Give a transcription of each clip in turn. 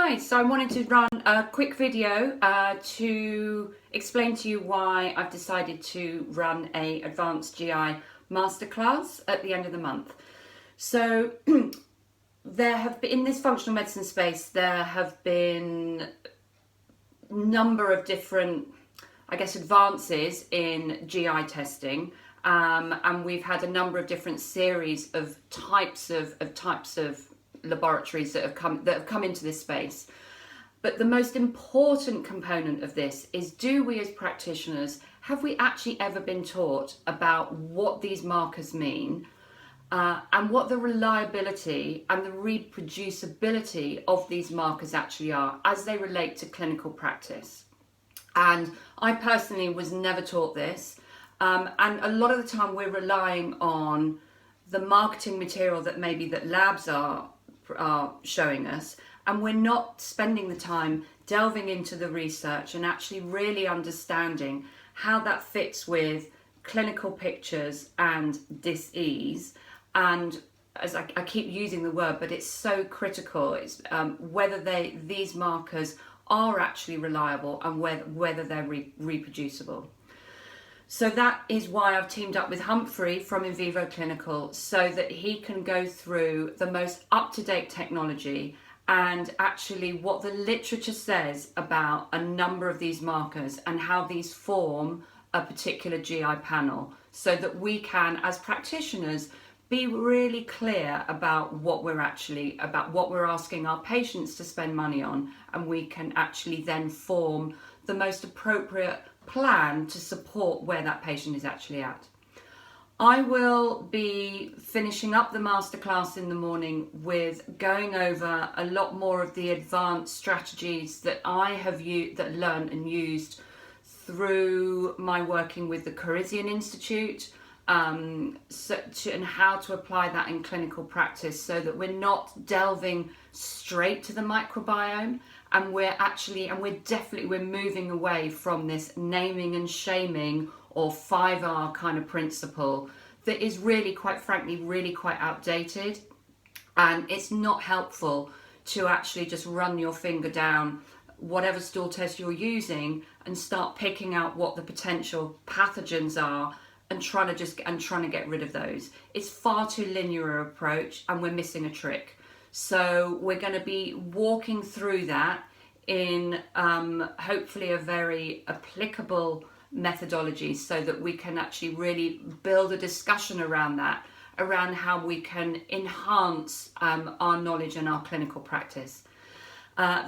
Hi, so I wanted to run a quick video to explain to you why I've decided to run a advanced GI masterclass at the end of the month. So there have been, in this functional medicine space, there have been a number of different, advances in GI testing. And we've had a number of different series of types of laboratories that have come into this space. But the most important component of this is, do we as practitioners, have we actually ever been taught about what these markers mean and what the reliability and the reproducibility of these markers actually are as they relate to clinical practice? And I personally was never taught this. And a lot of the time we're relying on the marketing material that labs are showing us, and we're not spending the time delving into the research and actually really understanding how that fits with clinical pictures and dis-ease. And as I keep using the word, but it's so critical, it's whether these markers are actually reliable and whether they're reproducible. So that is why I've teamed up with Humphrey from In Vivo Clinical, so that he can go through the most up-to-date technology and actually what the literature says about a number of these markers and how these form a particular GI panel, so that we can, as practitioners, be really clear about what we're asking our patients to spend money on, and we can actually then form the most appropriate plan to support where that patient is actually at. I will be finishing up the masterclass in the morning with going over a lot more of the advanced strategies that I have learned and used through my working with the Carisian Institute, and how to apply that in clinical practice, so that we're not delving straight to the microbiome, and we're moving away from this naming and shaming or 5R kind of principle that is really, quite frankly, really quite outdated. And it's not helpful to actually just run your finger down whatever stool test you're using and start picking out what the potential pathogens are and trying to get rid of those. It's far too linear approach, and we're missing a trick. So we're going to be walking through that in hopefully a very applicable methodology, so that we can actually really build a discussion around that, around how we can enhance our knowledge and our clinical practice.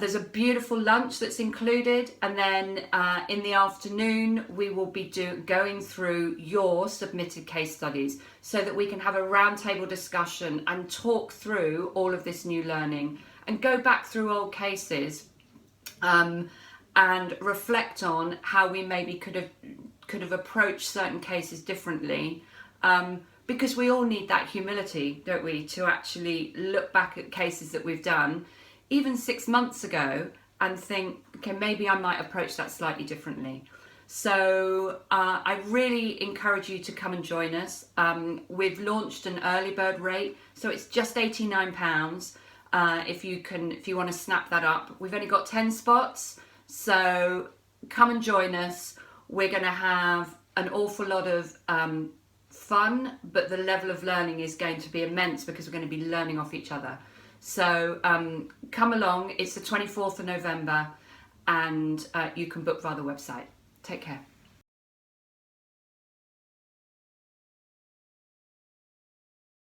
There's a beautiful lunch that's included, and then in the afternoon we will be going through your submitted case studies, so that we can have a roundtable discussion and talk through all of this new learning and go back through old cases and reflect on how we maybe could have approached certain cases differently, because we all need that humility, don't we, to actually look back at cases that we've done even 6 months ago and think, okay, maybe I might approach that slightly differently. So I really encourage you to come and join us. We've launched an Earlybird rate, so it's just £89 if you want to snap that up. We've only got 10 spots, so come and join us. We're going to have an awful lot of fun, but the level of learning is going to be immense, because we're going to be learning off each other. So come along. It's the 24th of November, and you can book via the website. Take care.